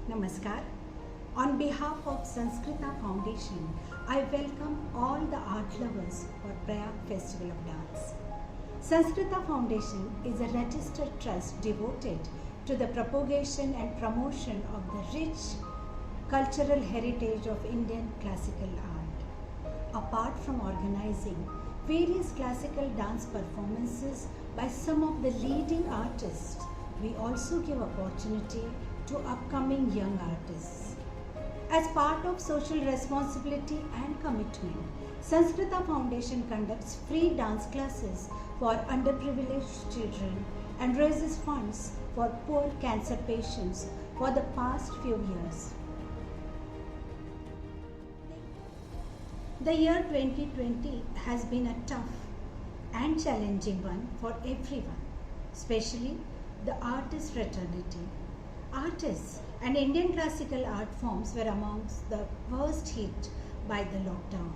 Namaskar. On behalf of Sanskrita Foundation, I welcome all the art lovers for Prayag Festival of Dance. Sanskrita Foundation is a registered trust devoted to the propagation and promotion of the rich cultural heritage of Indian classical art. Apart from organizing various classical dance performances by some of the leading artists, we also give opportunity to upcoming young artists. As part of social responsibility and commitment, Sanskrita Foundation conducts free dance classes for underprivileged children and raises funds for poor cancer patients for the past few years. The year 2020 has been a tough and challenging one for everyone, especially the artist fraternity. Artists and Indian classical art forms were amongst the worst hit by the lockdown.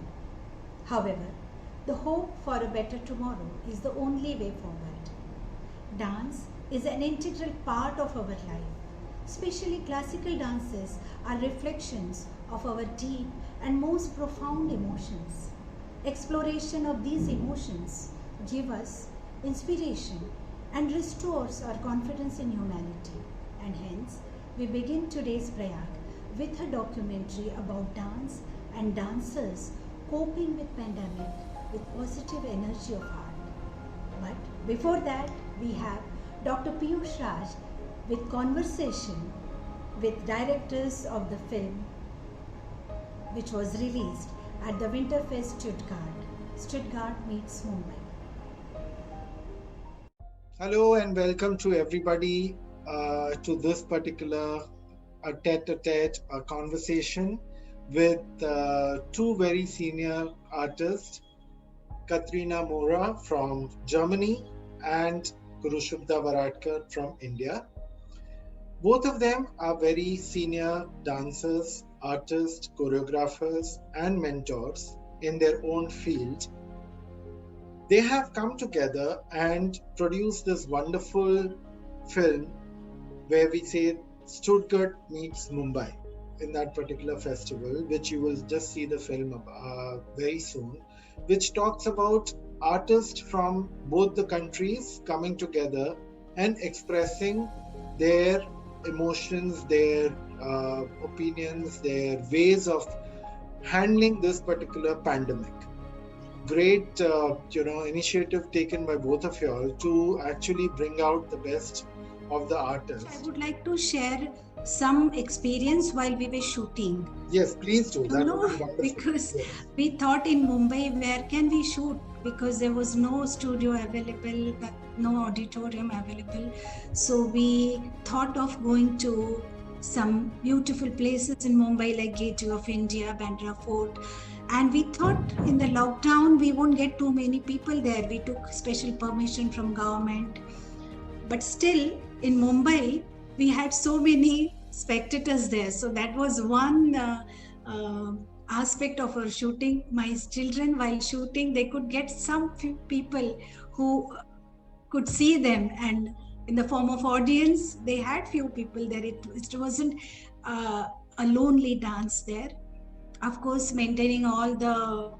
However, the hope for a better tomorrow is the only way forward. Dance is an integral part of our life. Especially classical dances are reflections of our deep and most profound emotions. Exploration of these emotions give us inspiration and restores our confidence in humanity. And hence, we begin today's Prayag with a documentary about dance and dancers coping with pandemic with positive energy of heart. But before that, we have Dr. Piyush Raj with conversation with directors of the film which was released at the Winterfest Stuttgart. Stuttgart meets Mumbai. Hello and welcome to everybody to this particular tete-a-tete conversation with two very senior artists, Katrina Mora from Germany and Guru Shubda Varadkar from India. Both of them are very senior dancers, artists, choreographers and mentors in their own field. They have come together and produced this wonderful film where we say Stuttgart meets Mumbai in that particular festival, which you will just see the film very soon, which talks about artists from both the countries coming together and expressing their emotions, their opinions, their ways of handling this particular pandemic. Great, initiative taken by both of you all to actually bring out the best of the artists. I would like to share some experience while we were shooting. Yes, please do. That would be wonderful. Because we thought in Mumbai, where can we shoot? Because there was no studio available, no auditorium available. So we thought of going to some beautiful places in Mumbai like Gateway of India, Bandra Fort. And we thought in the lockdown, we won't get too many people there. We took special permission from government. But still, in Mumbai, we had so many spectators there. So that was one aspect of our shooting. My children, while shooting, they could get some few people who could see them. And in the form of audience, they had few people there. It wasn't a lonely dance there. Of course, maintaining all the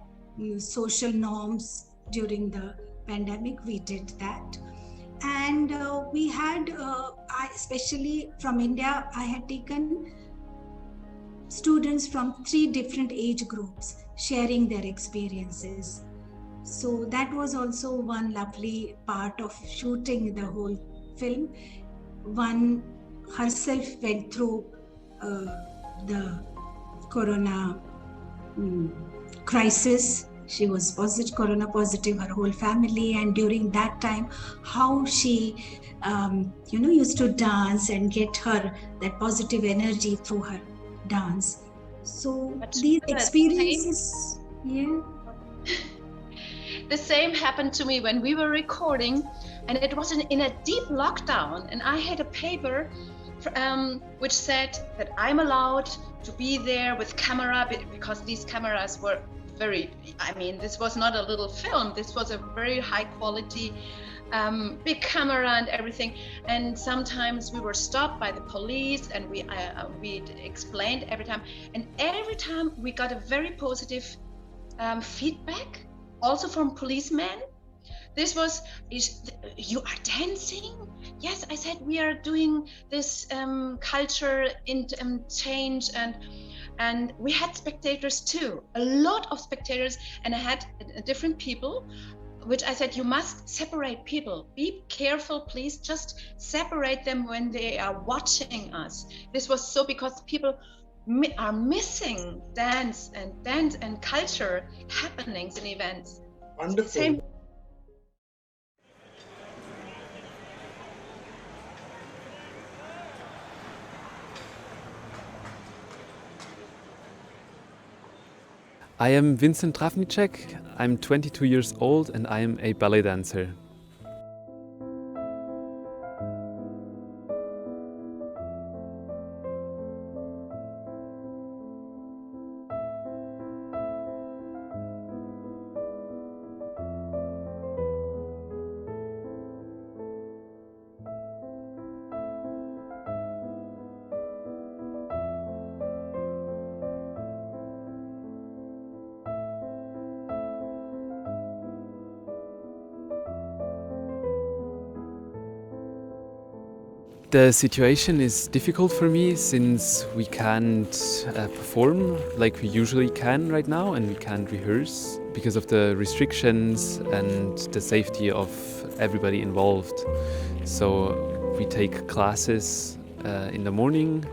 social norms during the pandemic, we did that. And we had, especially from India, I had taken students from 3 different age groups sharing their experiences. So that was also one lovely part of shooting the whole film. One herself went through the corona crisis. She was corona positive, her whole family, and during that time, how she, used to dance and get her that positive energy through her dance. So these experiences, The same happened to me when we were recording, and it was in a deep lockdown, and I had a paper which said that I'm allowed to be there with camera because these cameras were this was not a little film. This was a very high quality, big camera and everything. And sometimes we were stopped by the police, and we explained every time. And every time we got a very positive feedback, also from policemen. This was, you are dancing? Yes, I said we are doing this culture in change, and we had spectators too, a lot of spectators, and I had different people, which I said, you must separate people. Be careful, please. Just separate them when they are watching us. This was so because people are missing dance and culture happenings and events. Wonderful. Same. I am Vincent Travnicek, I'm 22 years old and I am a ballet dancer. The situation is difficult for me since we can't perform like we usually can right now, and we can't rehearse because of the restrictions and the safety of everybody involved. So we take classes in the morning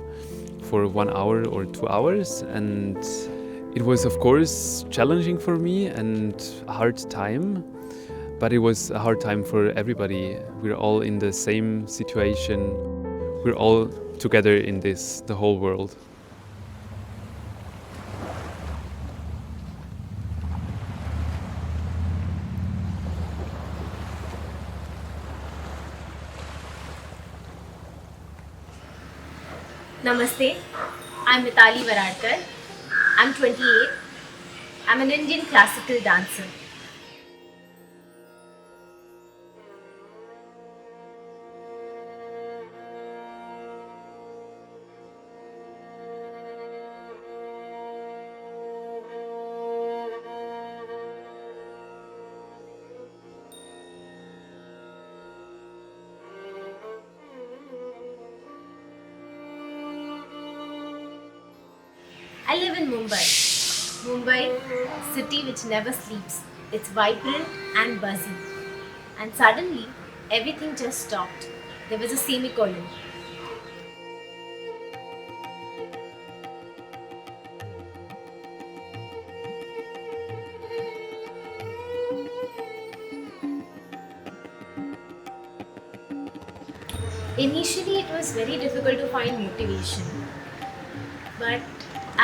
for 1 hour or 2 hours, and it was of course challenging for me and a hard time. But it was a hard time for everybody. We're all in the same situation. We're all together in this, the whole world. Namaste, I'm Mitali Varadkar. I'm 28. I'm an Indian classical dancer. I live in Mumbai. Mumbai, city which never sleeps. It's vibrant and buzzy. And suddenly, everything just stopped. There was a semicolon. Initially, it was very difficult to find motivation. But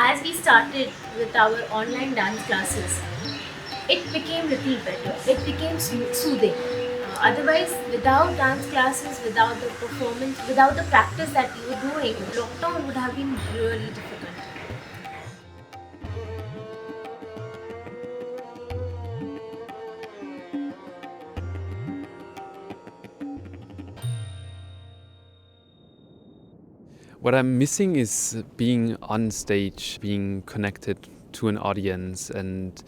as we started with our online dance classes, it became little better. It became soothing. Otherwise, without dance classes, without the performance, without the practice that we were doing, lockdown would have been really difficult. What I'm missing is being on stage, being connected to an audience and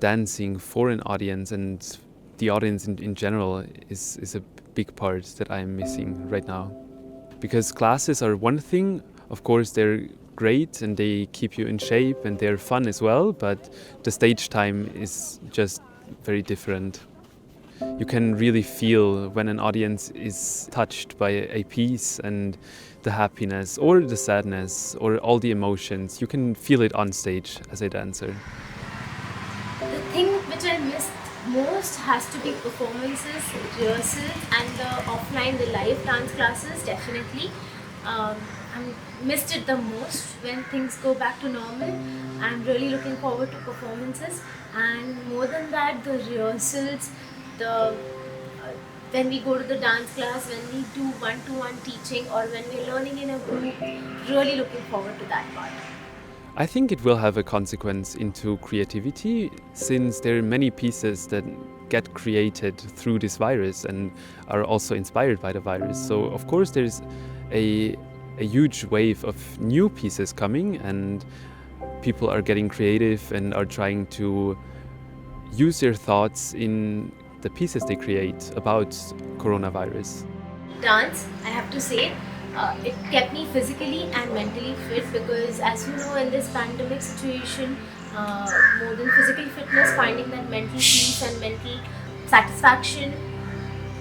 dancing for an audience, and the audience in general is a big part that I'm missing right now. Because classes are one thing, of course they're great and they keep you in shape and they're fun as well, but the stage time is just very different. You can really feel when an audience is touched by a piece, and the happiness or the sadness or all the emotions. You can feel it on stage as a dancer. The thing which I missed most has to be performances, rehearsals, and the offline, the live dance classes, definitely. I missed it the most when things go back to normal. I'm really looking forward to performances, and more than that, the rehearsals, when we go to the dance class, when we do one-to-one teaching, or when we're learning in a group, really looking forward to that part. I think it will have a consequence into creativity, since there are many pieces that get created through this virus and are also inspired by the virus. So of course there's a huge wave of new pieces coming, and people are getting creative and are trying to use their thoughts in the pieces they create about coronavirus. Dance, I have to say, it kept me physically and mentally fit, because as you know, in this pandemic situation, more than physical fitness, finding that mental peace and mental satisfaction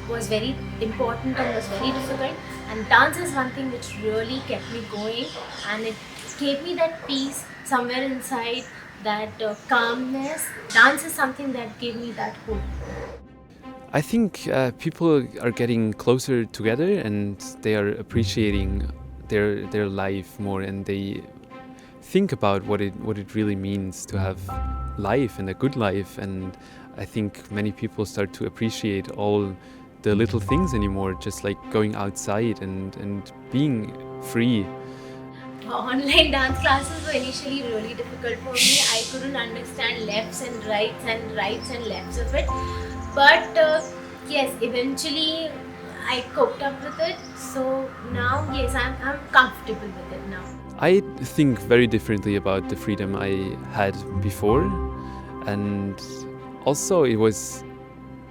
was very important and was very difficult. And dance is something which really kept me going, and it gave me that peace somewhere inside, that calmness. Dance is something that gave me that hope. I think people are getting closer together, and they are appreciating their life more, and they think about what it really means to have life and a good life. And I think many people start to appreciate all the little things anymore, just like going outside and being free. Online dance classes were initially really difficult for me. I couldn't understand lefts and rights and lefts of it. But yes, eventually I coped up with it. So now, yes, I'm comfortable with it now. I think very differently about the freedom I had before, and also it was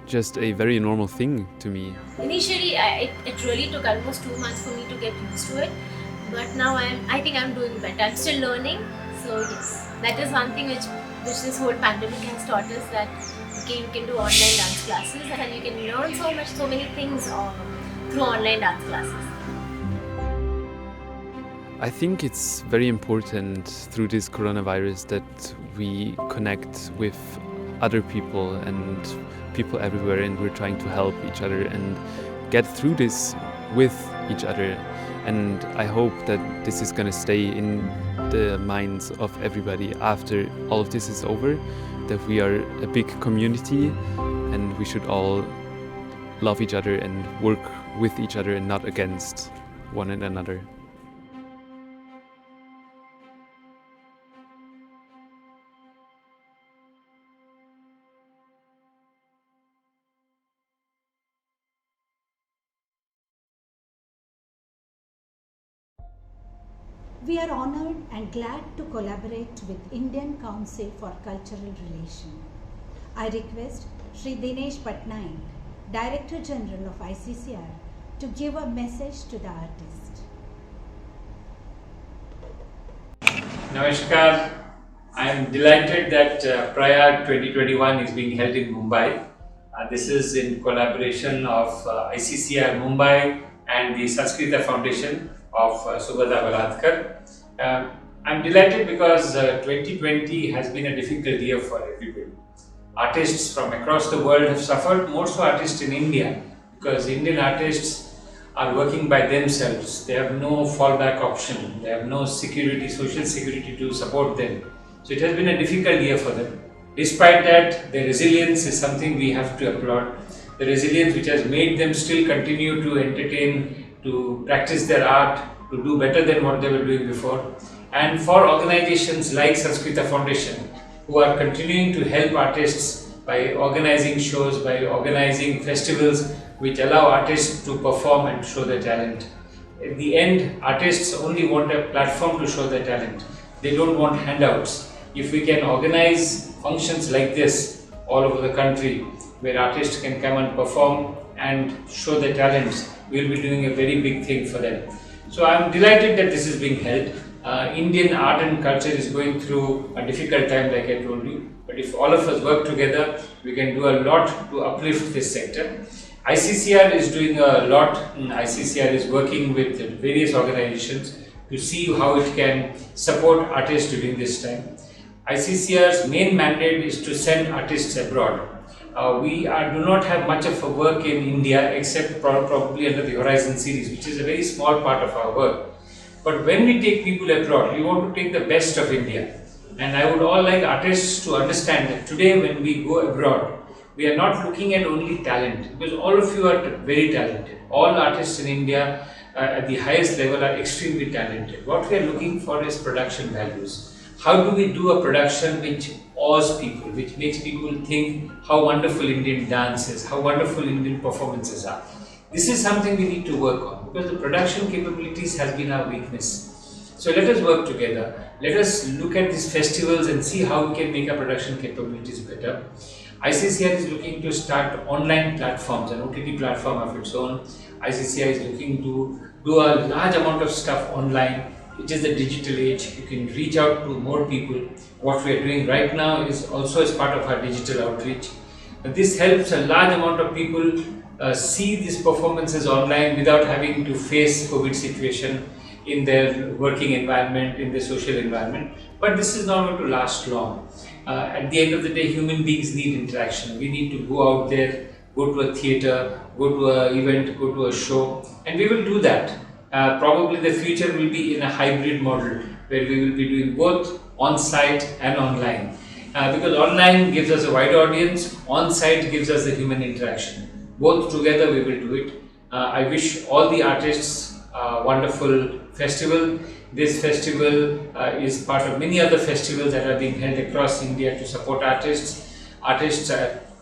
just a very normal thing to me. Initially, it really took almost 2 months for me to get used to it. But now I think I'm doing better. I'm still learning. So yes, that is one thing which this whole pandemic has taught us, that okay, you can do online dance classes and you can learn so many things through online dance classes. I think it's very important through this coronavirus that we connect with other people and people everywhere, and we're trying to help each other and get through this with each other. And I hope that this is going to stay in the minds of everybody after all of this is over, that we are a big community and we should all love each other and work with each other and not against one another. We are honored and glad to collaborate with Indian Council for Cultural Relations. I request Shri Dinesh Patnaik, Director General of ICCR, to give a message to the artist. Namaskar. I am delighted that Prayag 2021 is being held in Mumbai. This is in collaboration of ICCR Mumbai and the Sanskrita Foundation of Subhadra Balatkar. I'm delighted because 2020 has been a difficult year for everybody. Artists from across the world have suffered, more so artists in India, because Indian artists are working by themselves. They have no fallback option. They have no security, social security to support them. So it has been a difficult year for them. Despite that, their resilience is something we have to applaud. The resilience which has made them still continue to entertain, to practice their art, to do better than what they were doing before. And for organizations like Sanskrita Foundation, who are continuing to help artists by organizing shows, by organizing festivals which allow artists to perform and show their talent. In the end, artists only want a platform to show their talent. They don't want handouts. If we can organize functions like this all over the country, where artists can come and perform and show their talents, we'll be doing a very big thing for them. So I'm delighted that this is being held. Indian art and culture is going through a difficult time, like I told you. But if all of us work together, we can do a lot to uplift this sector. ICCR is doing a lot. ICCR is working with various organizations to see how it can support artists during this time. ICCR's main mandate is to send artists abroad. We do not have much of a work in India, except probably under the Horizon series, which is a very small part of our work. But when we take people abroad, we want to take the best of India. And I would all like artists to understand that today when we go abroad, we are not looking at only talent, because all of you are very talented. All artists in India at the highest level are extremely talented. What we are looking for is production values. how do we do a production which awes people, which makes people think how wonderful Indian dance is, how wonderful Indian performances are. This is something we need to work on, because the production capabilities has been our weakness. So let us work together. Let us look at these festivals and see how we can make our production capabilities better. ICCR is looking to start online platforms, an OTT platform of its own. ICCR is looking to do a large amount of stuff online, which is the digital age. You can reach out to more people. What we are doing right now is also as part of our digital outreach. This helps a large amount of people see these performances online without having to face COVID situation in their working environment, in their social environment. But this is not going to last long. At the end of the day, human beings need interaction. We need to go out there, go to a theatre, go to an event, go to a show, and we will do that. Probably the future will be in a hybrid model where we will be doing both on-site and online. Because online gives us a wide audience, on-site gives us the human interaction. Both together we will do it. I wish all the artists a wonderful festival. This festival is part of many other festivals that are being held across India to support artists. Artists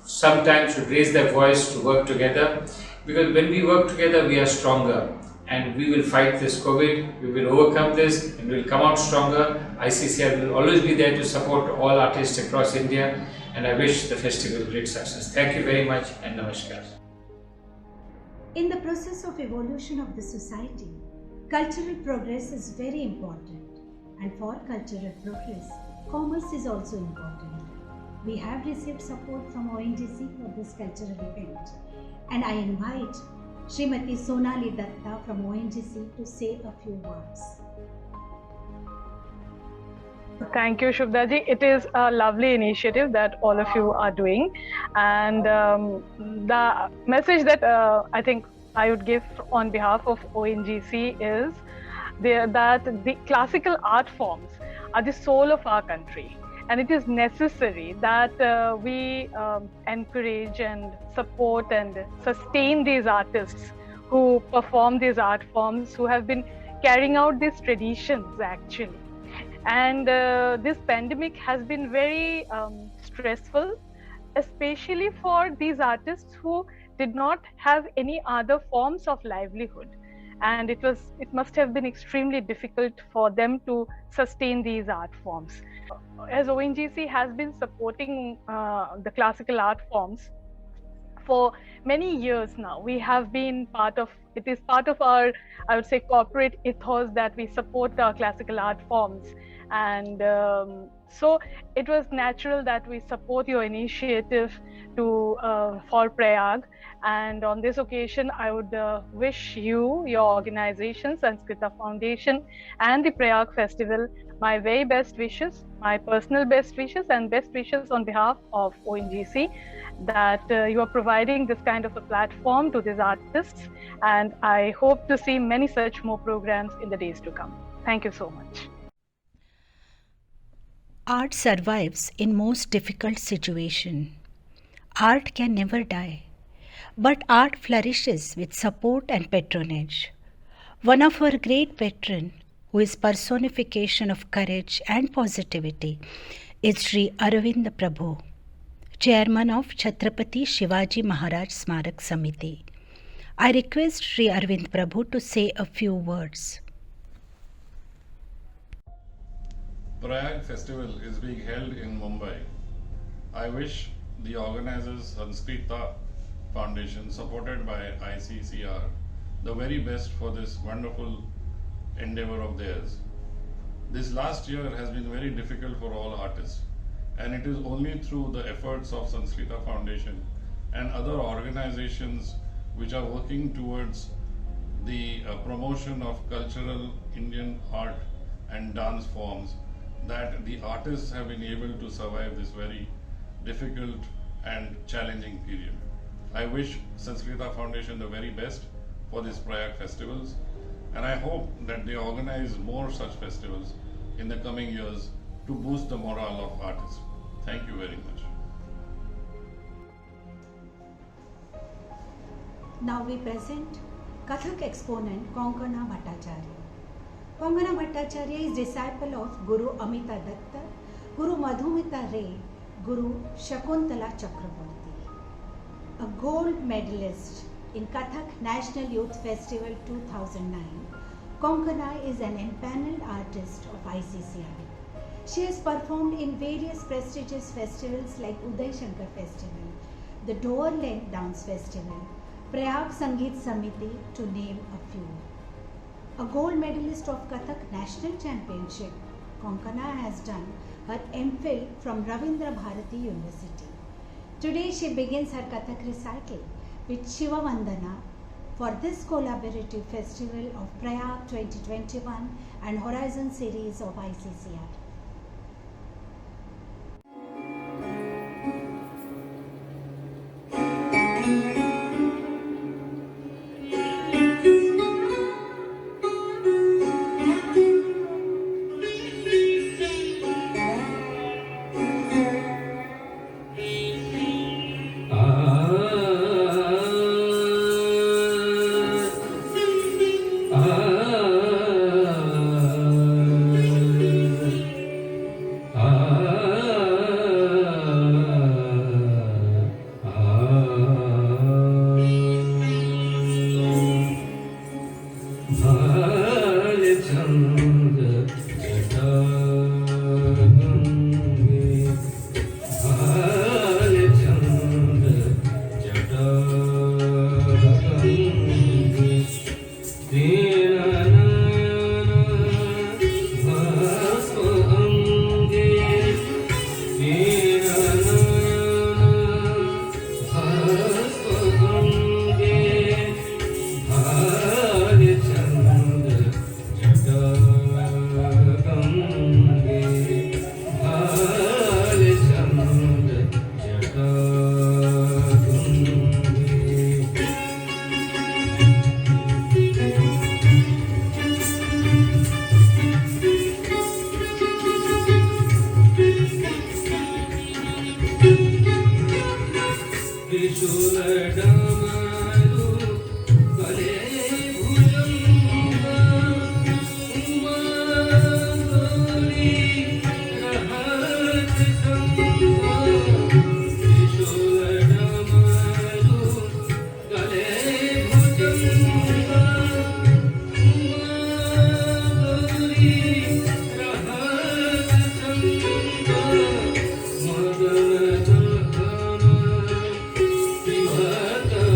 sometimes should raise their voice to work together, because when we work together we are stronger, and we will fight this COVID, we will overcome this, and we will come out stronger. ICCR will always be there to support all artists across India, and I wish the festival great success. Thank you very much, and namaskar. In the process of evolution of the society, cultural progress is very important, and for cultural progress, commerce is also important. We have received support from ONGC for this cultural event, and I invite Srimati Sonali Datta from ONGC to say a few words. Thank you, Shubhda ji. It is a lovely initiative that all of you are doing, and the message that I think I would give on behalf of ONGC is that the classical art forms are the soul of our country, and it is necessary that we encourage and support and sustain these artists who perform these art forms, who have been carrying out these traditions actually. And this pandemic has been very stressful, especially for these artists who did not have any other forms of livelihood. And it must have been extremely difficult for them to sustain these art forms. As ONGC has been supporting the classical art forms for many years now, we have been it is part of our, I would say, corporate ethos that we support our classical art forms. And so it was natural that we support your initiative for Prayag. And on this occasion, I would wish you, your organization, Sanskrita Foundation, and the Prayag Festival, my very best wishes, my personal best wishes, and best wishes on behalf of ONGC, that you are providing this kind of a platform to these artists. And I hope to see many such more programs in the days to come. Thank you so much. Art survives in most difficult situation. Art can never die. But art flourishes with support and patronage. One of our great patrons, who is personification of courage and positivity, is Sri Arvind Prabhu, Chairman of Chhatrapati Shivaji Maharaj Smarak Samiti. I request Sri Arvind Prabhu to say a few words. Prayag Festival is being held in Mumbai. I wish the organizers, Sanskrita Foundation, supported by ICCR, the very best for this wonderful endeavor of theirs. This last year has been very difficult for all artists, and it is only through the efforts of Sanskrita Foundation and other organizations which are working towards the promotion of cultural Indian art and dance forms that the artists have been able to survive this very difficult and challenging period. I wish Sanskrita Foundation the very best for these Prayag festivals, and I hope that they organize more such festivals in the coming years to boost the morale of artists. Thank you very much. Now we present Kathak exponent Konkana Bhattacharya. Kongana Bhattacharya is disciple of Guru Amita Datta, Guru Madhumita Ray, Guru Shakuntala Chakraborty. A gold medalist in Kathak National Youth Festival 2009, Konkana is an empaneled artist of ICCI. She has performed in various prestigious festivals like Uday Shankar Festival, the Door-Length Dance Festival, Prayag Sangeet Samiti, to name a few. A gold medalist of Kathak National Championship, Konkana has done her MPhil from Ravindra Bharati University. Today she begins her Kathak recital with Shiva Vandana for this collaborative festival of Prayag 2021 and Horizon series of ICCI. Mother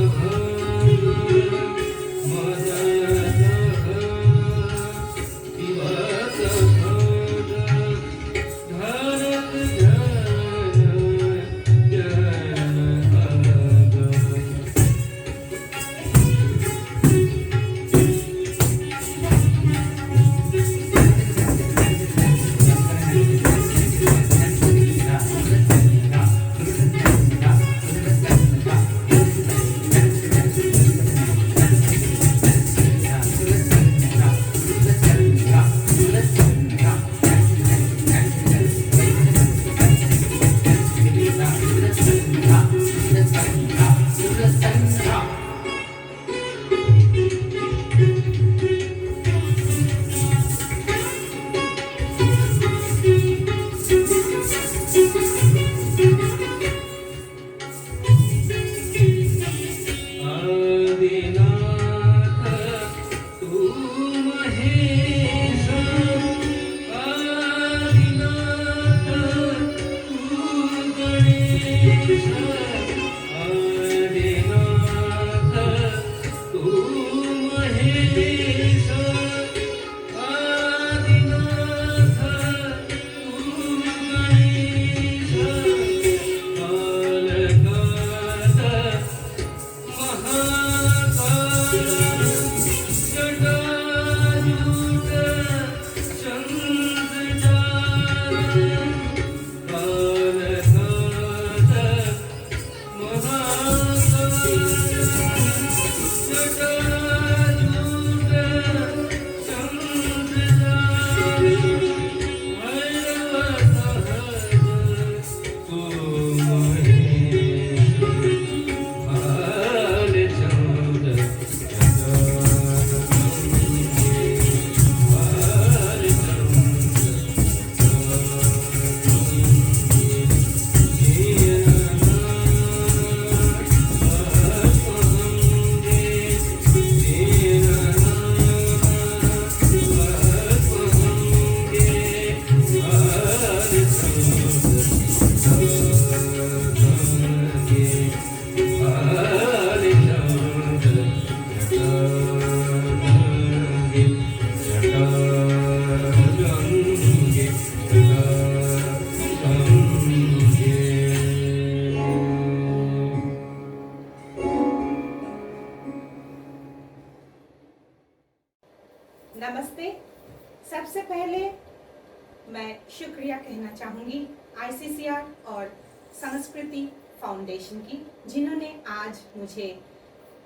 कहना चाहूँगी ICCR और संस्कृति foundation की, जिन्होंने आज मुझे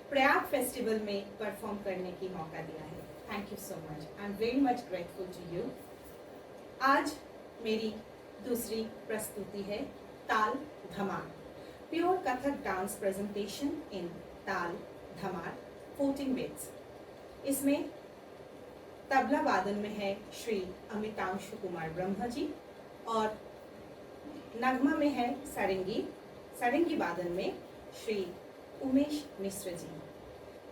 Prayag festival में perform करने की मौका दिया है। Thank you so much, I am very much grateful to you. आज मेरी दूसरी प्रस्तुति है Taal Dhamaal, pure Kathak dance presentation in Taal Dhamaal 14 beats। इसमें तबला वादन में है श्री अमितांशु कुमार ब्रह्म जी और नगमा में है सारंगी वादन में श्री उमेश मिश्र जी।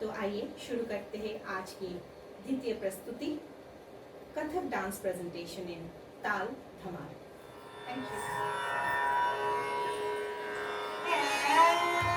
तो आइए शुरू करते हैं आज की द्वितीय प्रस्तुति, Kathak dance presentation in Taal Dhamaal. Thank you. Thank you.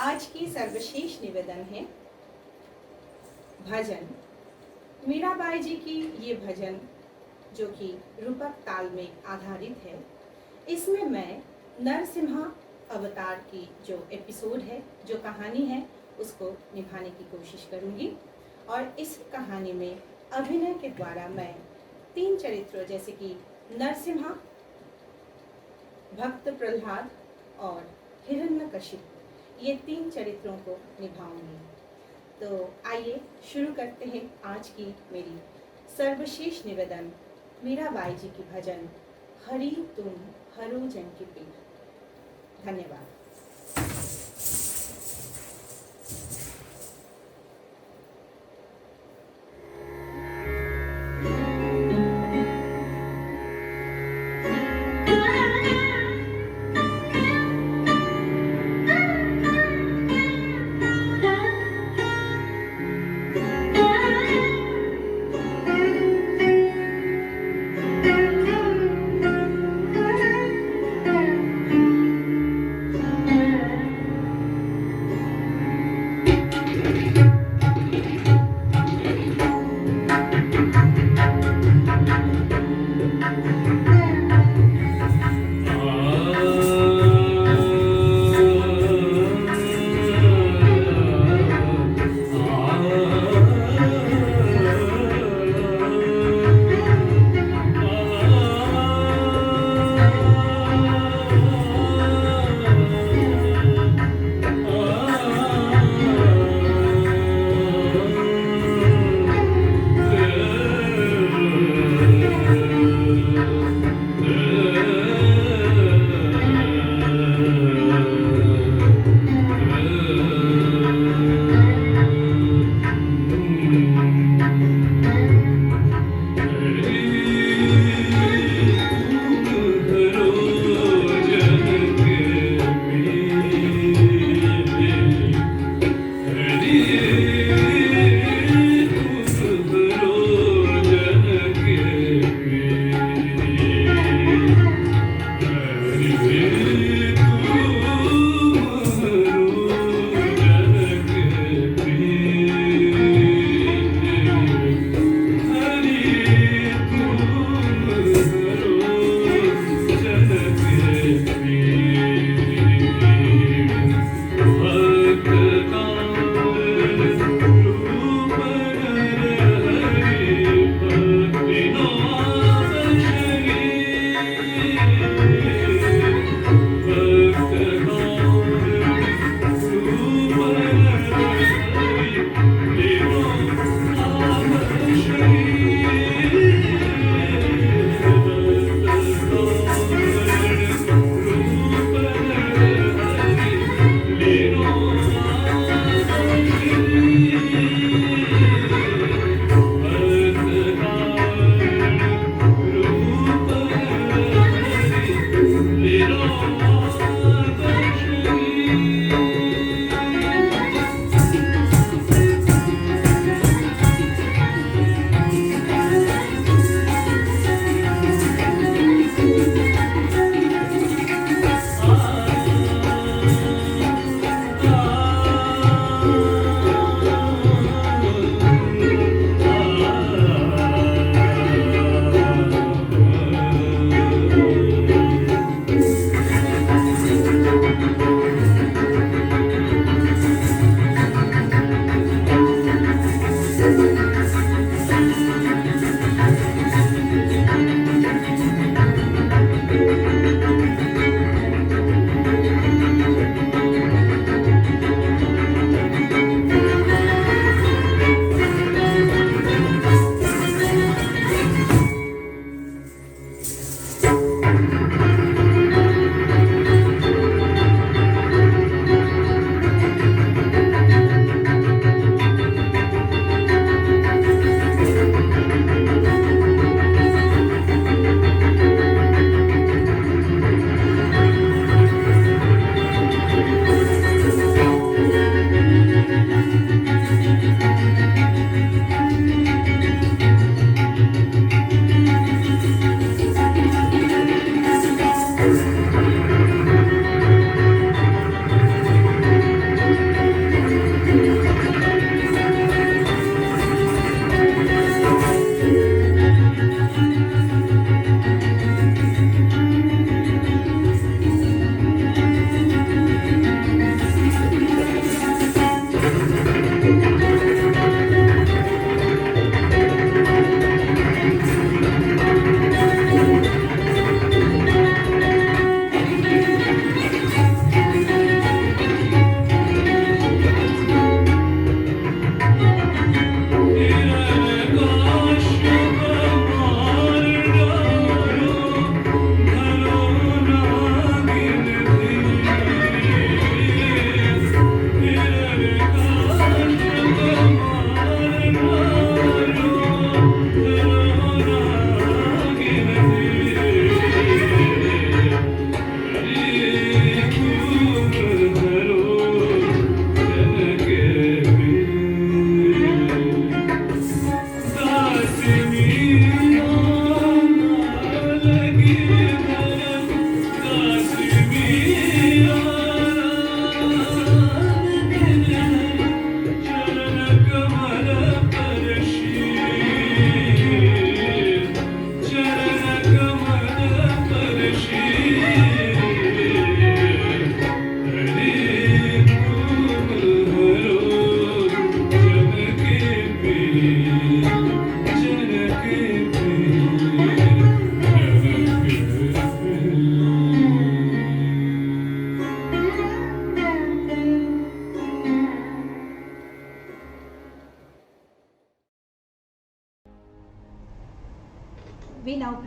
आज की सर्वश्रेष्ठ निवेदन है भजन। मीराबाई जी की ये भजन जो कि रूपक ताल में आधारित है, इसमें मैं नरसिम्हा अवतार की जो एपिसोड है, जो कहानी है, उसको निभाने की कोशिश करूंगी। और इस कहानी में अभिनय के द्वारा मैं 3 चरित्रों जैसे कि नरसिम्हा, भक्त प्रहलाद और हिरण्यकशिप, ये 3 चरित्रों को निभाऊंगी। तो आइए शुरू करते हैं आज की मेरी सर्वश्रेष्ठ निवेदन मीराबाई जी की भजन हरि तुम हरो जन की पीर। धन्यवाद।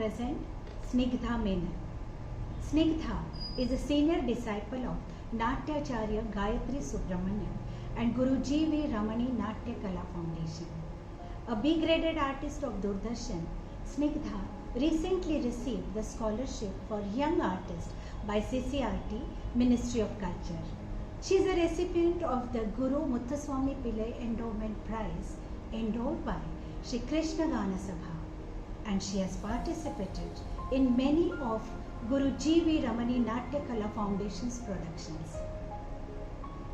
present Snigdha Menon. Snigdha is a senior disciple of Natyacharya Gayatri Subramaniam and Guru G.V. Ramani Natya Kala Foundation. A B-graded artist of Doordarshan, Snigdha recently received the scholarship for young artists by CCRT, Ministry of Culture. She is a recipient of the Guru Muthuswami Pillai Endowment Prize endowed by Shri Krishna Gana Sabha, and she has participated in many of Guru G.V. Ramani Natya Kala Foundation's productions.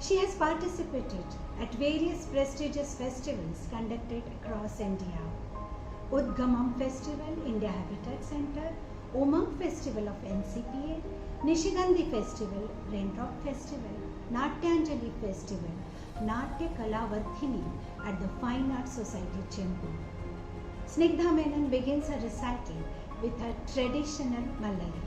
She has participated at various prestigious festivals conducted across India. Udgamam Festival, India Habitat Center, Umang Festival of NCPA, Nishigandhi Festival, Raindrop Festival, Natyanjali Festival, Natya Kalavardhini at the Fine Arts Society, Chembur. Snigdha Menon begins her recital with her traditional Malali.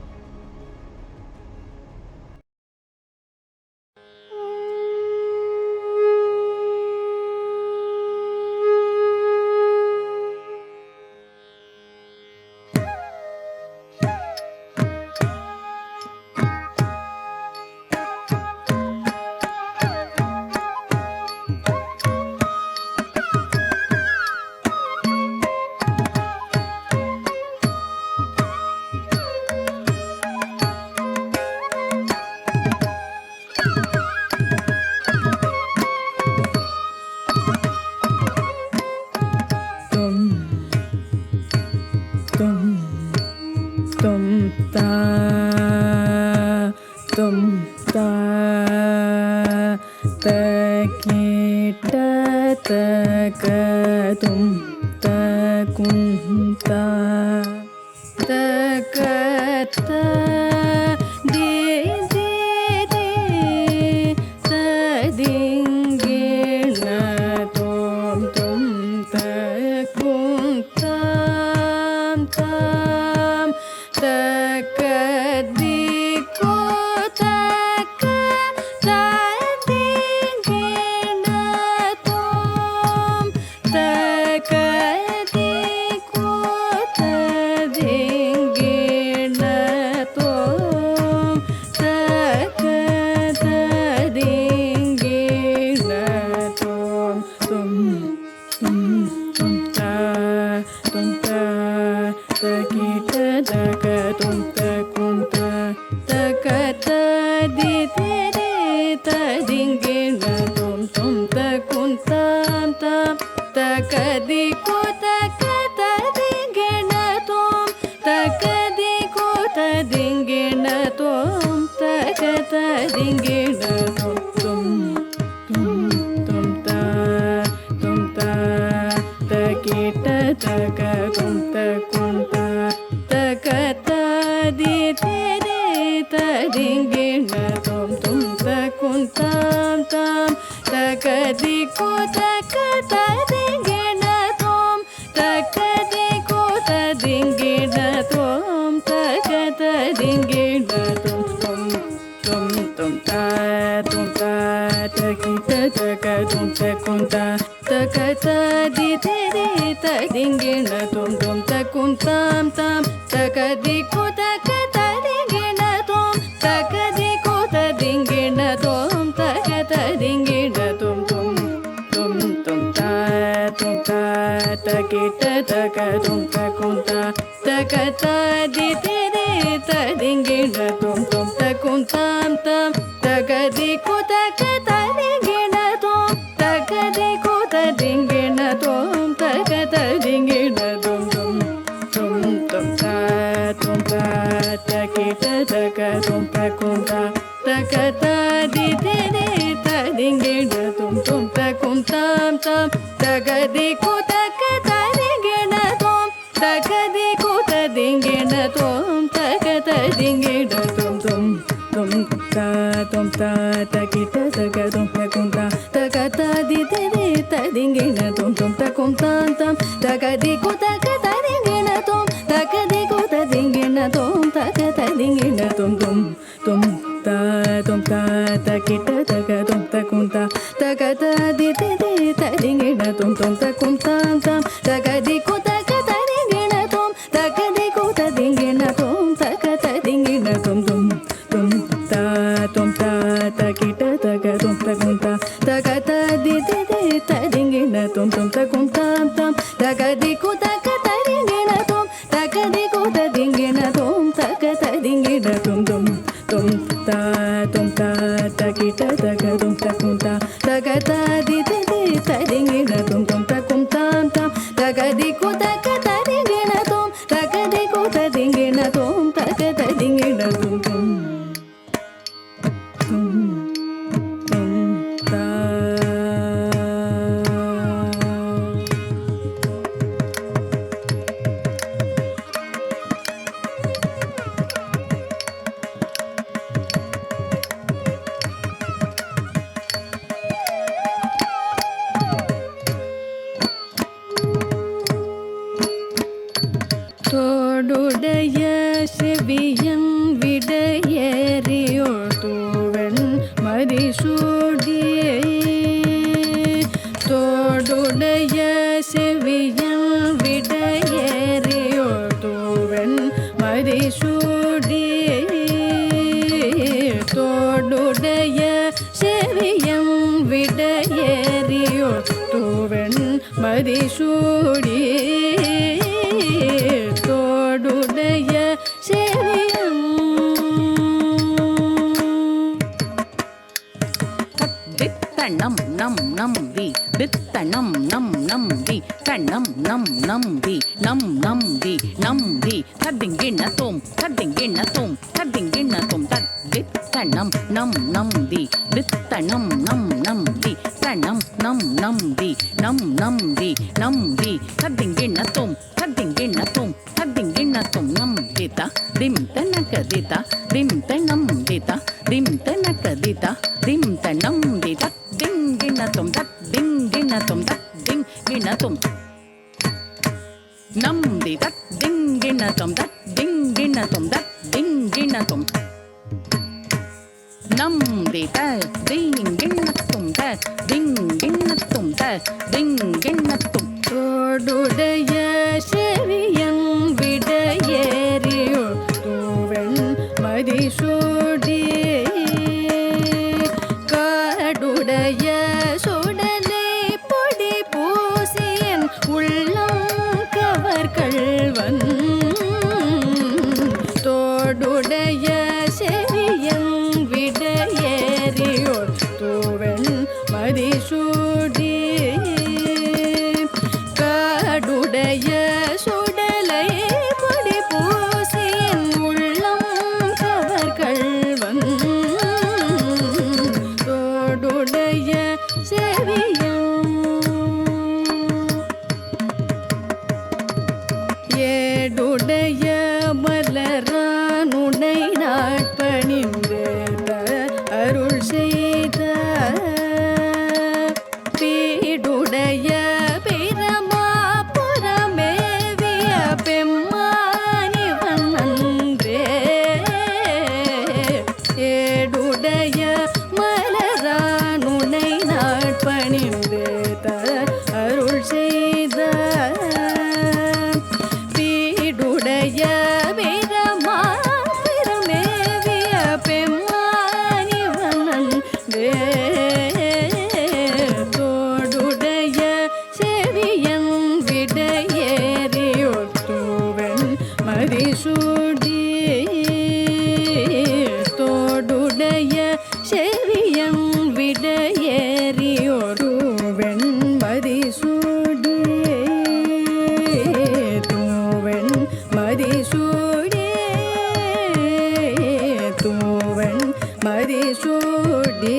மதிசூடி தோடுடைய செவியம் தண்ணம் நம் நம்பி வித்தனம் நம் நம்பி தண்ணம் நம் நம்பி நம் நம்பி நம்பி தத்திங்கிணத்தோம் தத்திங்கிணத்தோம் தத்திங்கிணத்தோம் தத்தித்தனம் நம் நம்பி வித்தனம் நம் நம்பி தனம் நம் நம்பி நம் நம்பி நம்பி தத்திங்கிணத்தோம் தத்திங்கிணத்தோம் தத்திங்கிணத்தோம் நம்பிதா திம் தனகதிதா திம் தனம்பிதா திம் தனகதிதா திம் தனம்பிதா dinginnatum dat dinginnatum namdi dat dinginnatum dat dinginnatum namdi dat dinginnatum dinginnatum தோடுடைய செவியம் விடையேறியோ தூவெண் மதிசூடி காடுடைய சுடலை பொடி பூசியன் உள்ளம் கவர்கள்வன் தோடுடைய செவியம் விடையேறியோ தூவெண் மதிசூடி காடுடைய சுடலை பொடி பூசியன் உள்ளம் கவர்கள்வன் தோடுடைய செவியம் ஏடுடைய மலரானுனை நாட்பணிந்தேத அருள் செய்த பீடுடைய பிரமாபுரமேவிய பெம்மானிவன் அன்றே ஏடுடைய மலரானுனை நாட்பணிந்தேத அருள் செய்த பீடுடைய பிரமாபுரமேவிய பெம்மானிவன் அன்றே தோடுடைய செவியன் விடையேறியொத்துவன் மதிசூடி தோடுடைய செவியன் விடையேறியொருவன் மதிசூடி தூவன் மதிசூடி தூவன் மதிசூடி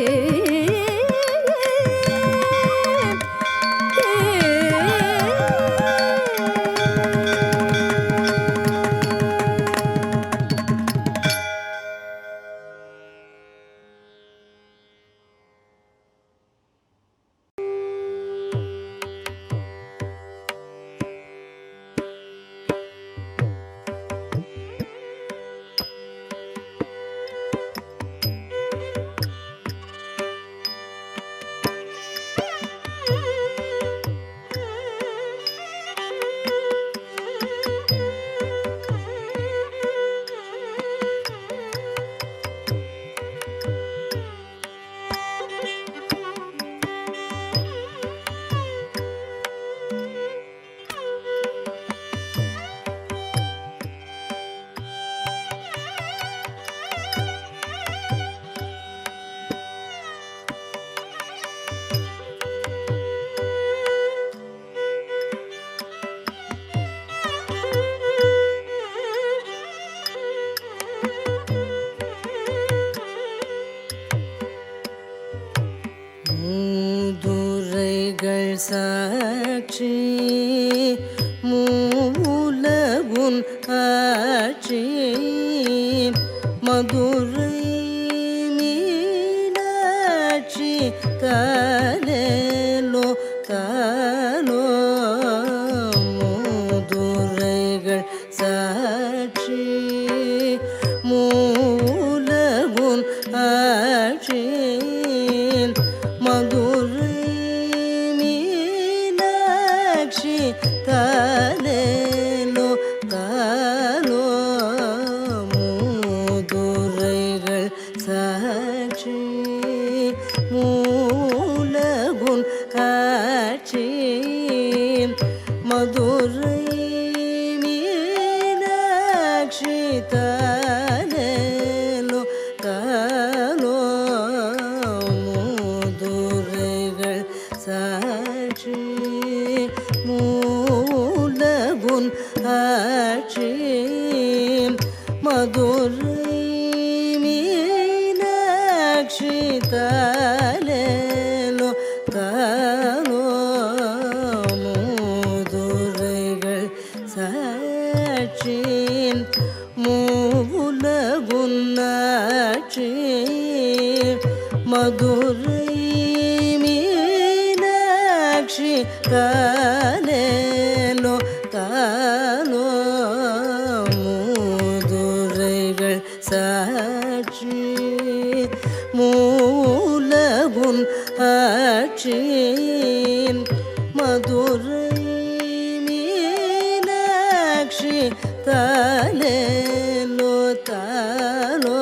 மூதுரைகள் சாட்சி மூலகுன் ஆட்சி மதுரை மீனாட்சி தாலேலோ தாலோ மூதுரைகள் சாட்சி மூலகுன் ஆட்சி மதுரை மீனாட்சி தாலேலோ தாலோ மூதுரைகள் சாட்சி மூலகுன் ஆட்சி மதுரை மீனாட்சி தாலேலோ தாலோ மூதுரைகள் சாட்சி மூலகுன் ஆட்சி மதுரை மீனாட்சி தாலேலோ தாலோ மூதுரைகள் சாட்சி மூலகுன் ஆட்சி மதுரை மீனாட்சி தாலேலோ தாலோ மூதுரைகள் சாட்சி மூலகுன் ஆட்சி மதுரை மீனாட்சி தாலேலோ தாலோ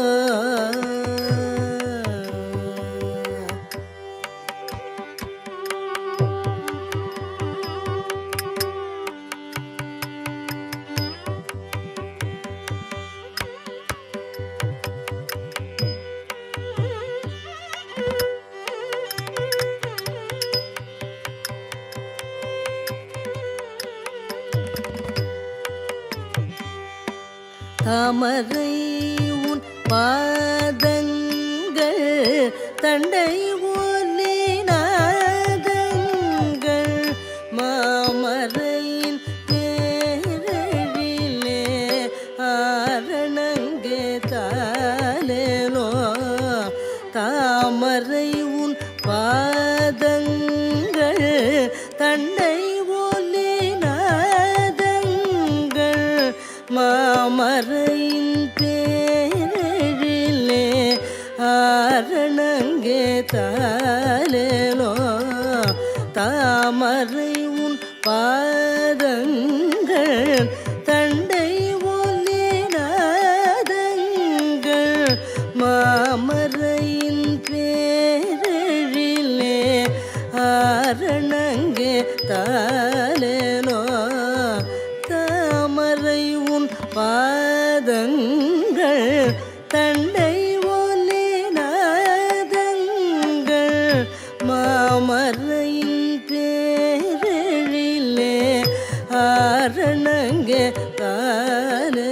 தாமரை உன் பாதங்கள் தண்டை ஒலி நாதங்கள் மாமரையின் பேரழிலே ஆரணங்கே தாலேலோ தாமரை உன் பாதங்கள் தண்டை ஒலி நாதங்கள் மாமரையின் பேரழிலே ஆரணங்கே தாலேலோ தாமரை உன் பாதங்கள் தண்டை ஒலி நாதங்கள் மாமரையின் பேரழிலே ஆரணங்கே தாலேலோ தாமரை உன் பாதங்கள் தண்டை ஒலி நாதங்கள் மாமரையின் பேரழிலே ஆரணங்கே தாலேலோ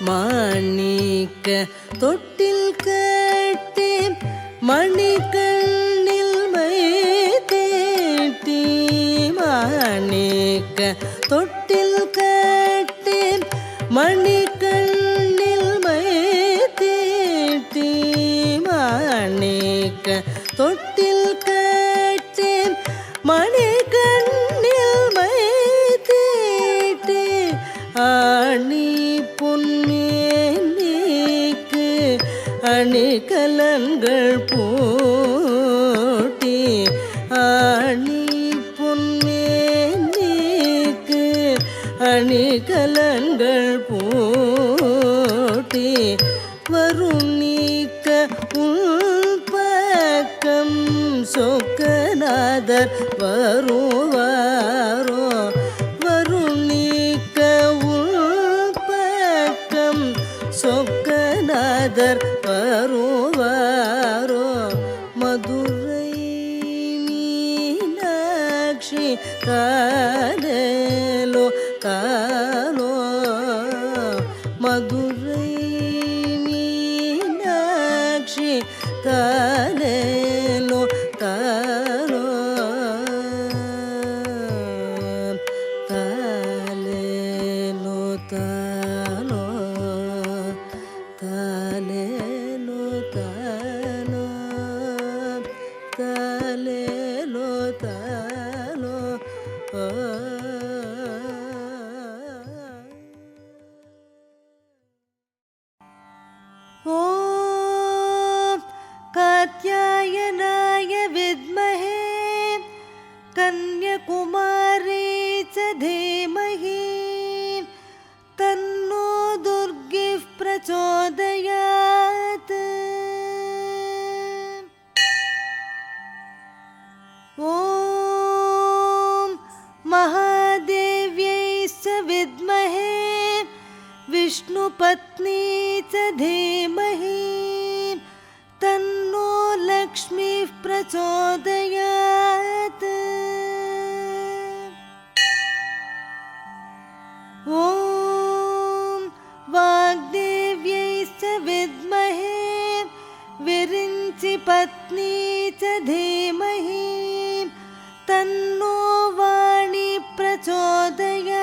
மாணிக்க தொட்டில் கட்டேன் மணிக்கண்ணில் மை தேட்டி மாணிக்க தொட்டில் கட்டேன் மணிக்கண்ணில் மை தேட்டி மாணிக்க தொட்டில் கட்டேன் மணிக்கண்ணில் மை தேட்டி ஆணி பொன்மேனிக்கு அணிகலன்கள் போட்டி ஆணி பொன்மேனிக்கு அணிகலன்கள் போட்டி வரும் நீக்க உள் பக்கம் சொக்கநாதர் வருவாரோ வரும் நீக்க உள் பக்கம் சொக்கநாதர் வருவாரோ மதுரை மீனாட்சி தாலேலோ தாலோ மதுரை மீனாட்சி தாலேலோ தாலோ प्रचोदयात् ॐ महादेव्यै च विद्महे विष्णुपत्नी च धीमहि तन्नो लक्ष्मीः प्रचोदयात् ॐ वाग्देव्यै च विद्महे विरिञ्चिपत्नी च धीमहि तन्नो वाणी प्रचोदयात्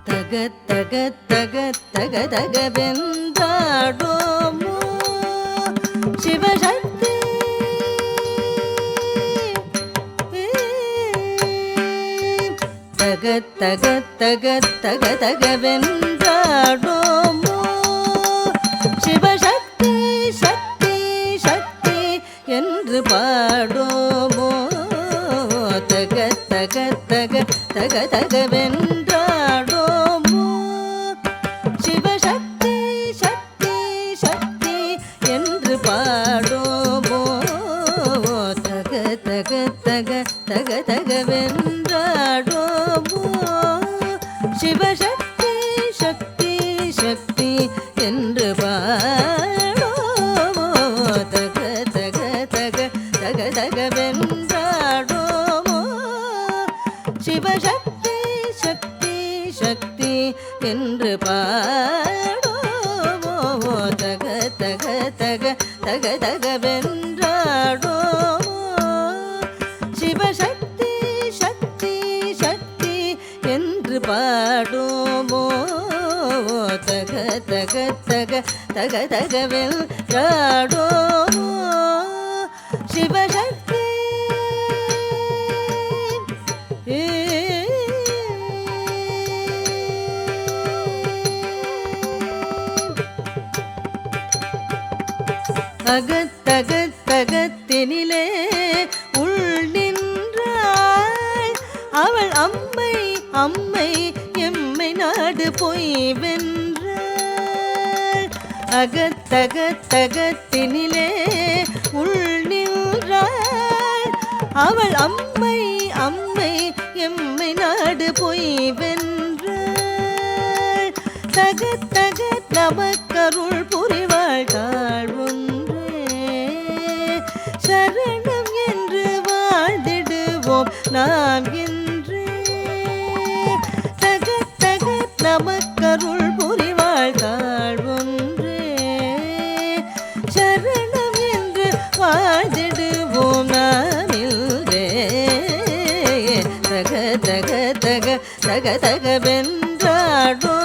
தக தக தக தகவென்றாடோமோ சிவசக்தி தக தக தக தக தகவென்றாடோமோ சிவசக்தி சக்தி சக்தி என்று பாடோமோ தக தக தக தக தகவென்றாடோமோ சிவசக்தி சக்தி சக்தி என்று பாடோமோ தக தக தக தக தகவென்றாடோமோ சிவசக்தி சக்தி சக்தி என்று பாடோமோ தக தக தக தக தகவென்றாடோமோ சிவசக்தி சக்தி சக்தி என்று பாடோமோ தக தக தக தக தகவென்றாடோமோ சிவசக்தி சக்தி சக்தி என்று பாடோமோ தக தக தக தக தகவென்றாடோமோ சிவசக்தி அகத்தகத்தகத்தினிலே உள் நின்றாள் அவள் அம்மை அம்மை எம்மை நாடு போய் வென்றாள் அகத்தகத்தகத்தினிலே உள் நின்றாள் அவள் அம்மை அம்மை எம்மை நாடு போய் வென்றாள் தக தக நமக்கருள் புரிவாள் தாழ் சரணம் என்று வாழ்ந்திடுவோம் நாம் என்று தக தக நமக்கருள் புரிவாள் தாழ்வொன்றே சரணம் என்று வாழ்ந்திடுவோம் நாம் இன்றே தக தக தக தக தகவென்றாடோமோ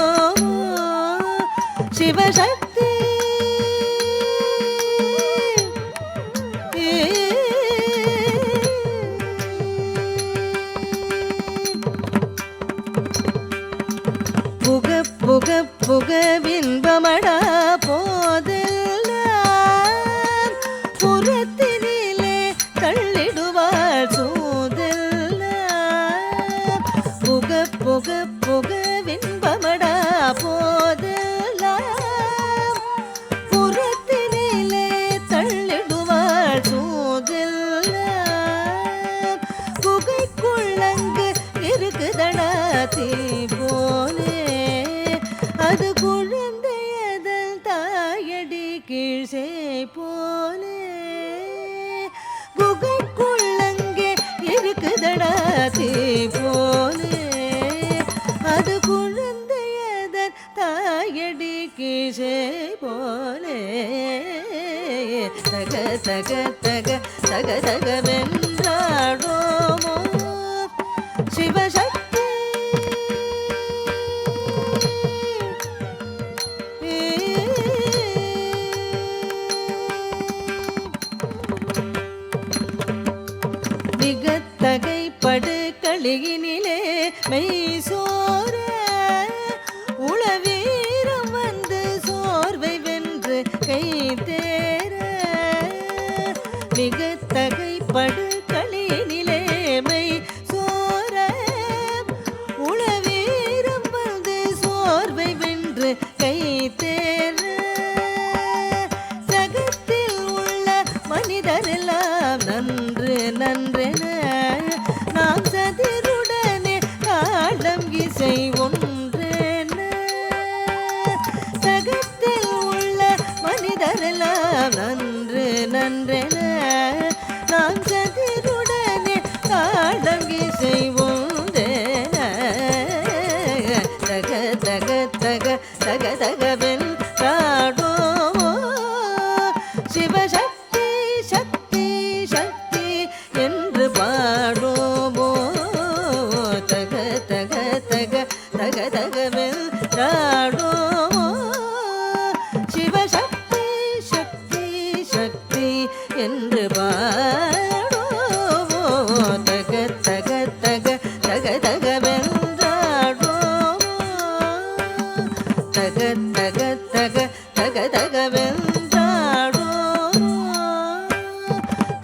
சிவசக்தி புக புக புக வின்பமடா போதெல்லாம் புறத்தினிலே தள்ளிடுவாள் சூதெல்லாம் புக புக புக வின்பமடா போதெல்லாம் புறத்தினிலே தள்ளிடுவாள் சூதெல்லாம் புகைக்குள்ளங்கு இருக்குதடா தீ போலே அது குழந்தையதன் தாயடி கீழ்சே போலே குகைக்குள்ளங்கே இருக்குதடா தீ போலே அது குழந்தையதன் தாயடி கீழ்சே போலே தக தக தக தக தகவென்றாடோமோ சிவசக்தி மிகத்தகை படுகளியினிலே மெய்சோர உளவீரம் வந்து சோர்வை வென்று கை தேர மிகத்தகை படுகளியினிலே மெய்சோர உளவீரம் வந்து சோர்வை வென்று கை தேர சகத்தில் உள்ள மனிதரெல்லாம் நன்று நன்றென நாம் சதிருடனே காலம் இசை ஒன்றென சகத்தில் உள்ள மனிதரெல்லாம் நன்று நன்றென நாம் சதிருடனே காலம் இசை ஒன்றென தக தக தக தக தகவென்றாடோ சிவசக்தி சக்தி சக்தி என்று பாடோமோ தக தக தக தக தகவென்றாடோமோ சிவசக்தி சக்தி சக்தி என்று பாடோமோ தக தக தக தக தகவென்றாடோமோ தக தக தக தக தகவென்றாடோமோ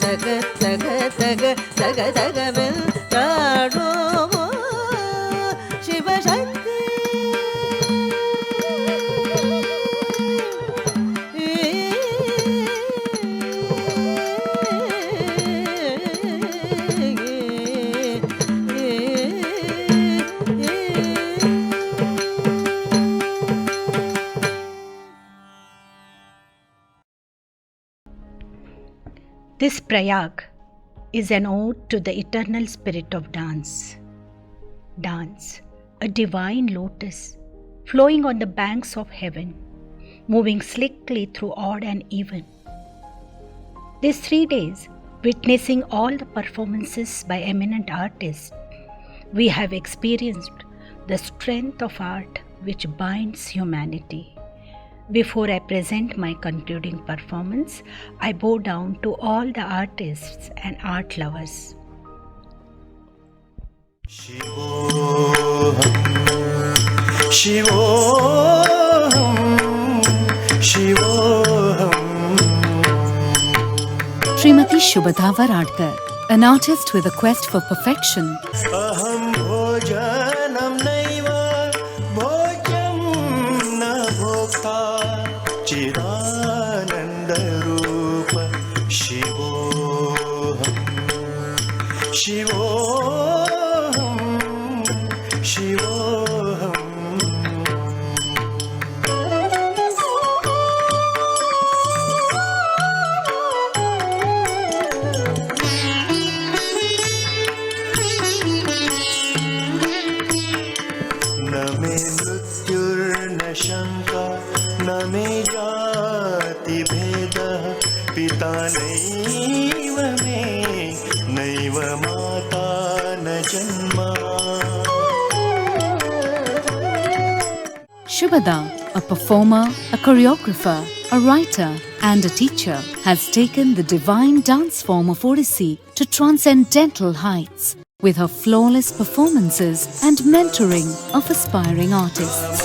தக தக தக தக தகவென்றாடோமோ Sivasakthi This Prayag is an ode to the eternal spirit of dance. Dance, a divine lotus flowing on the banks of heaven, moving slickly through odd and even. These 3 days, witnessing all the performances by eminent artists, we have experienced the strength of art which binds humanity. Before I present my concluding performance, I bow down to all the artists and art lovers. Shivoham, Shivoham, Shivoham. Srimati Shubhada Varadkar, an artist with a quest for perfection. Aham bhojanam naiva bhojam na bhokta chidananda rupa Shivoham, Shivoham, Shivoham. न मे मृत्युर्न शङ्का न मे जाति भेदः पिता नैव मे नैव माता न जन्मा. Shubhada, a performer, a choreographer, a writer, and a teacher, has taken the divine dance form of Odissi to transcendental heights with her flawless performances and mentoring of aspiring artists.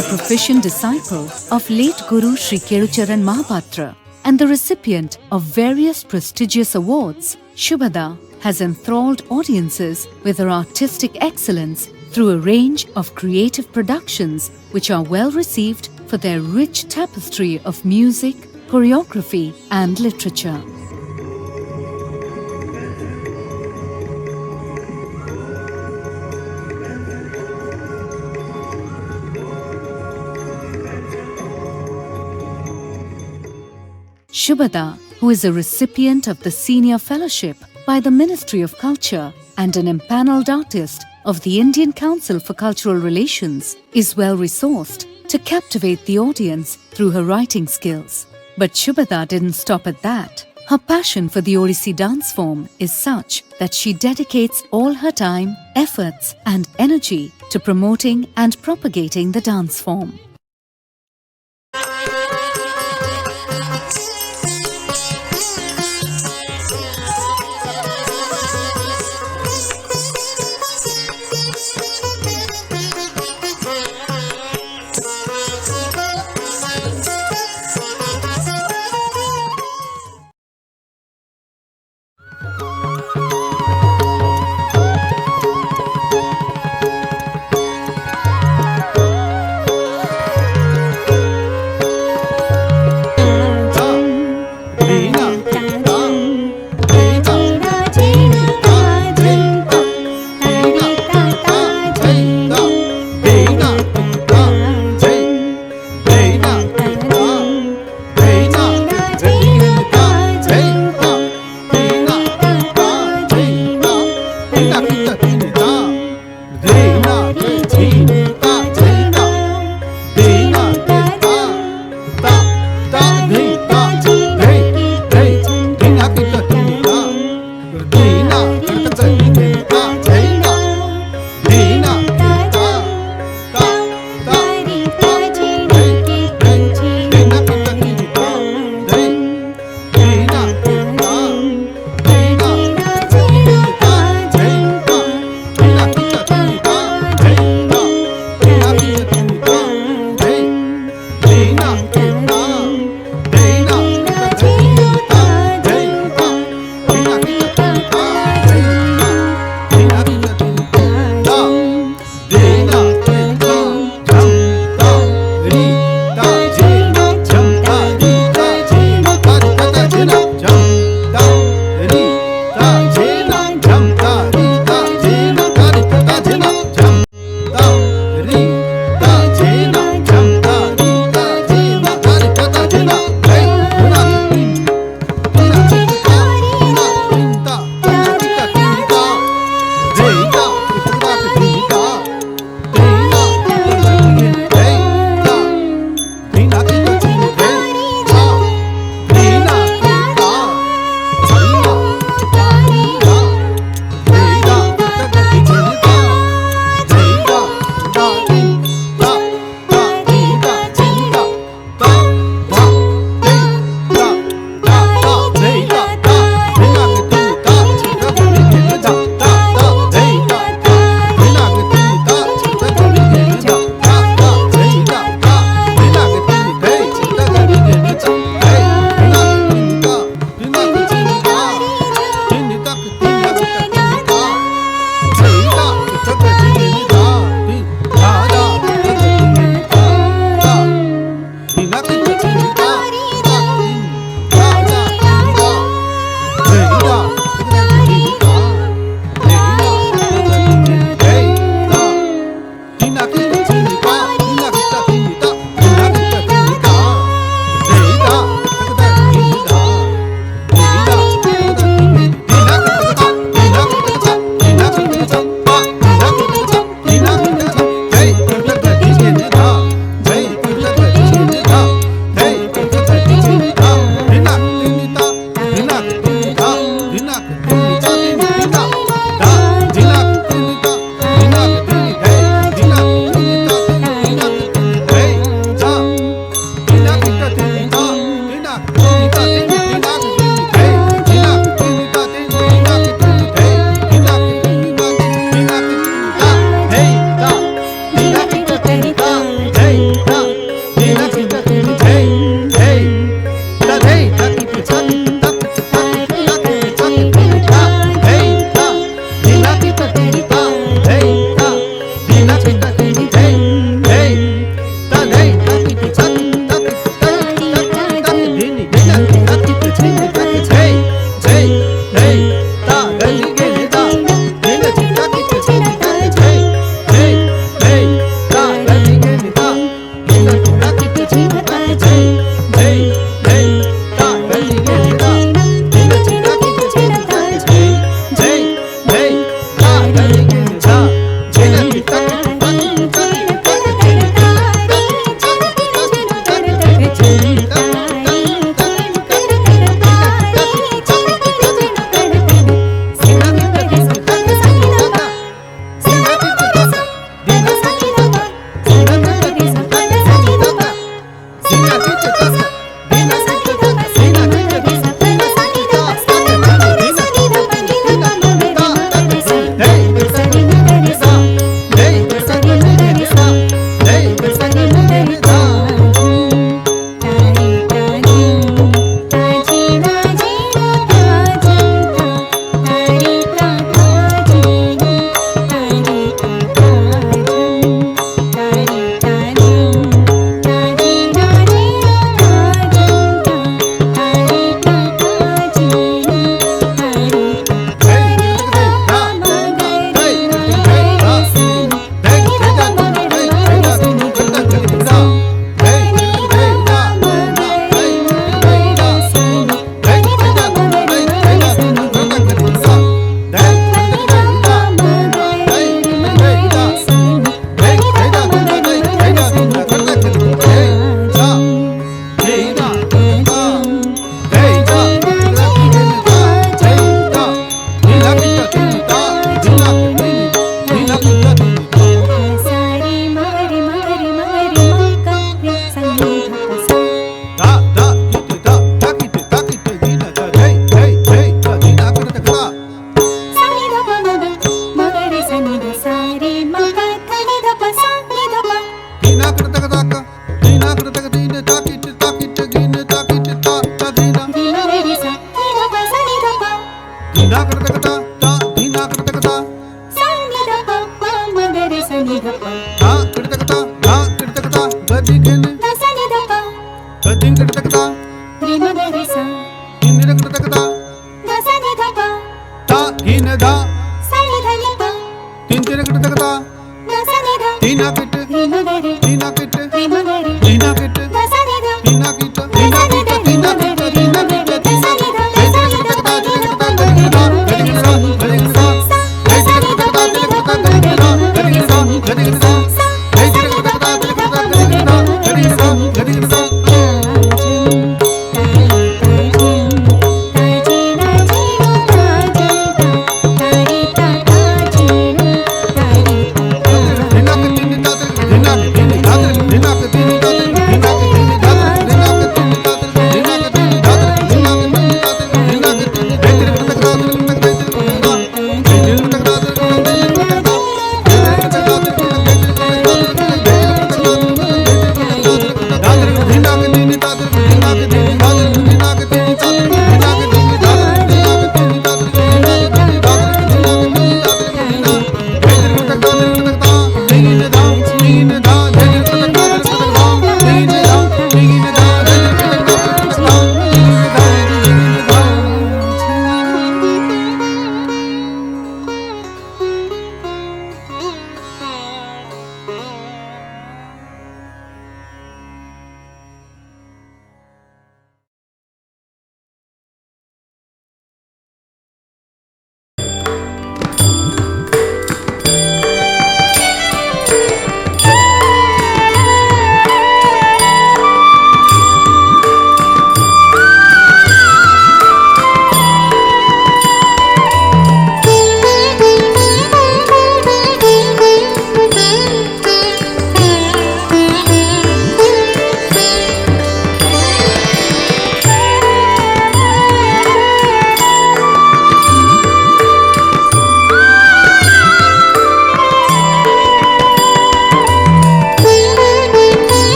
A proficient disciple of late Guru Sri Kelucharan Mahapatra and the recipient of various prestigious awards, Shubhada has enthralled audiences with her artistic excellence through a range of creative productions which are well received for their rich tapestry of music, choreography, and literature. Shubhada, who is a recipient of the Senior Fellowship by the Ministry of Culture and an empanelled artist of the Indian Council for Cultural Relations, is well resourced to captivate the audience through her writing skills. But Shubhada didn't stop at that. Her passion for the Odissi dance form is such that she dedicates all her time, efforts, and energy to promoting and propagating the dance form.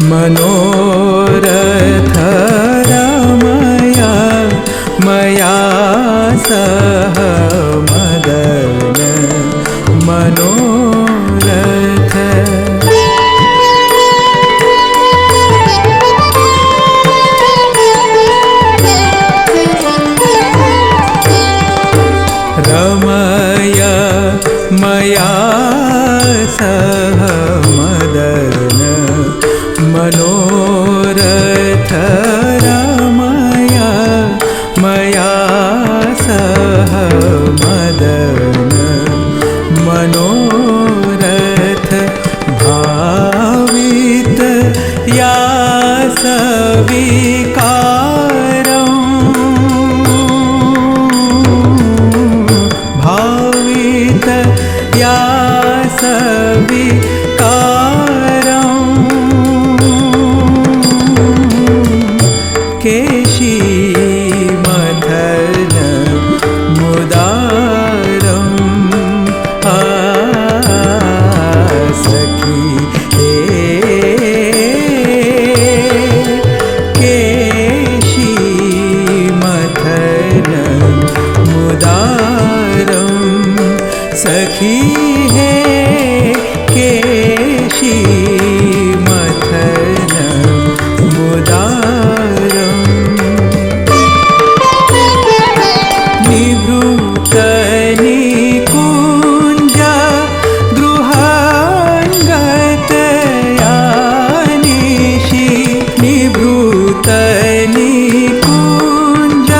मनोरथ रमया मया सह मदन मनोरथ। रमय मया सह मदन मनोरथ रमया मया सह मदन मनोरथ। भावित या सविकारं भावित या सविकारं केशी मथन मुदारं सखी केशी मथन मुदारं सखी हे केशी मथन मुदारं। निवृत्त निकुञ्ज गृहाङ्गतया निशि निवृत्त निकुञ्ज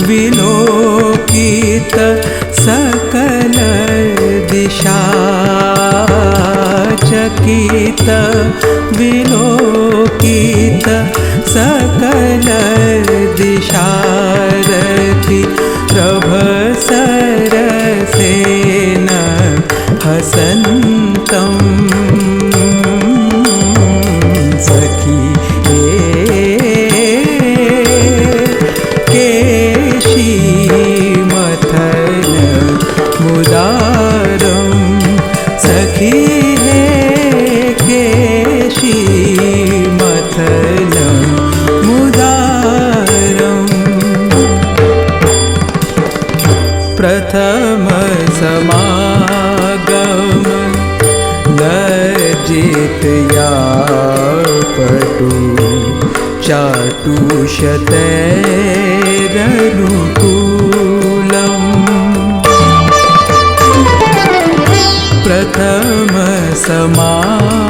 विलोकित सकल दिशा चकित विलोकित विलोकित सकल दिशारथि प्रभसरसेन हसन्तम् सखी केशी मथन मुदारं सखी केशी मथन मुदारम् प्रथम समागम लज्जित या पटु चाटुषतैरनुकूलम् प्रथम समागम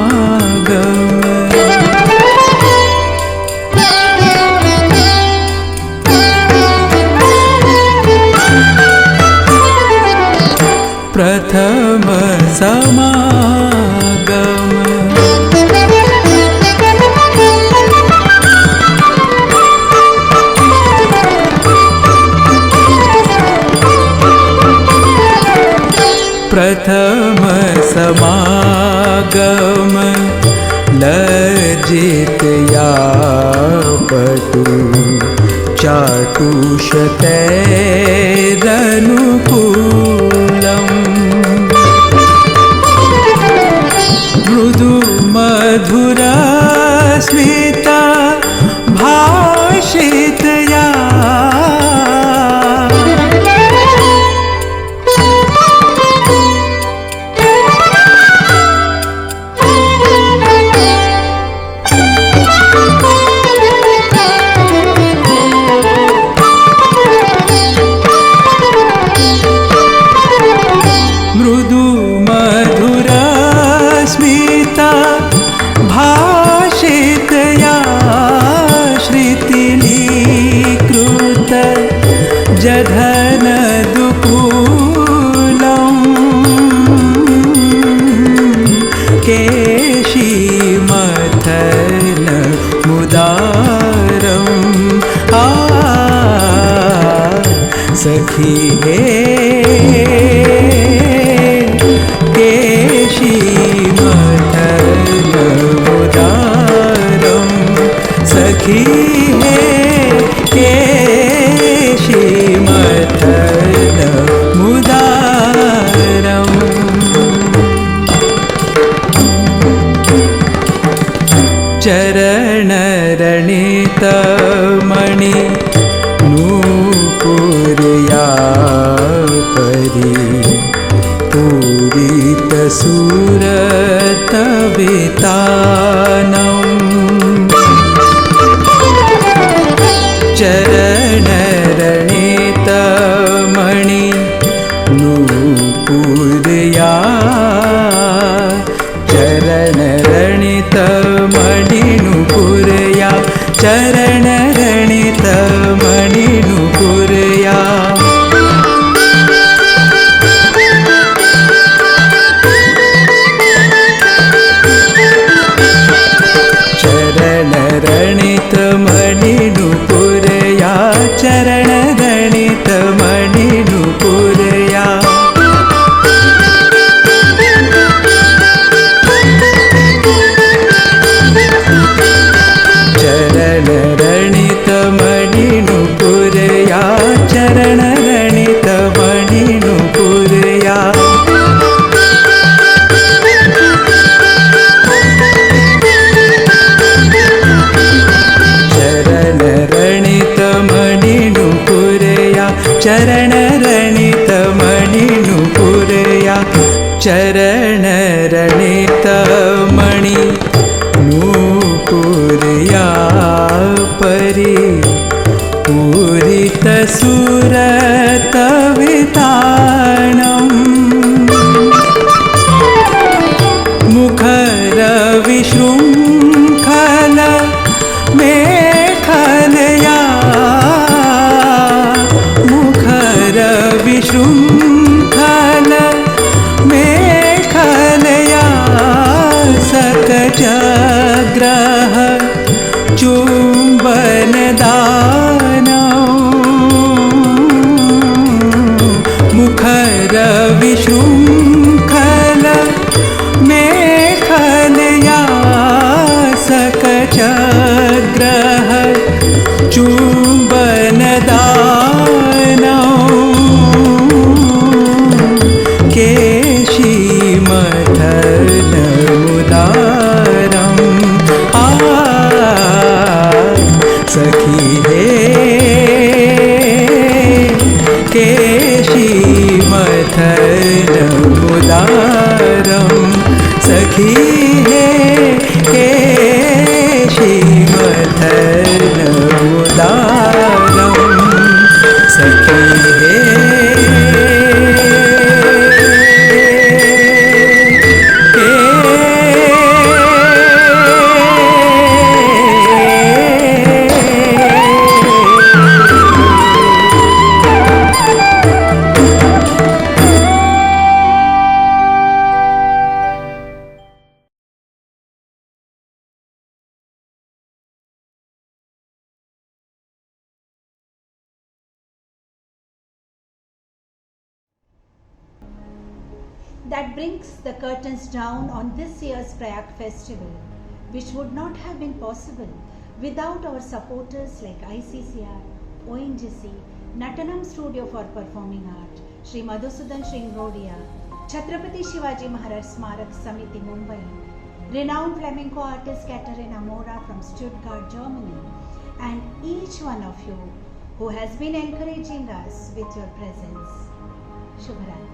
प्रथम समागम प्रथम समागम लज्जित या पटु चाटुषतैरनुकूलम् मृदु मधुरा स्मिता भाषितया मृदु मधुरा स्मिता भाषितया श्रुतिलीकृत जधन दुकूलम् केशी मथन मुदारम् सखी केशी मथन मुदारम् सखी केशी मथन मुदारम् चरणरणितमणि नूपुरया परि पूरितसुरतवितानम् चरणरणितमणि नूपुरया चरणरणितमणि नूपुरया चरणरणितमणि नूपुरया चरणरणितमणि नूपुरया चरणरणितमणि नूपुरया चरणरणि सत्यग्रह चुम्बनदानौ केशीमथनमुदारम् सखी हे केशीमथनमुदारम् सखी हे केशीमथनमुदारम् सखी हे That brings the curtains down on this year's Prayag Festival, which would not have been possible without our supporters like ICCR, ONGC, Natanam Studio for Performing Art, Sri Madhusudan Shringodia, Chhatrapati Shivaji Maharaj Smarak Samiti Mumbai, renowned flamenco artist Katerina Mora from Stuttgart, Germany, and each one of you who has been encouraging us with your presence. Shubharatri.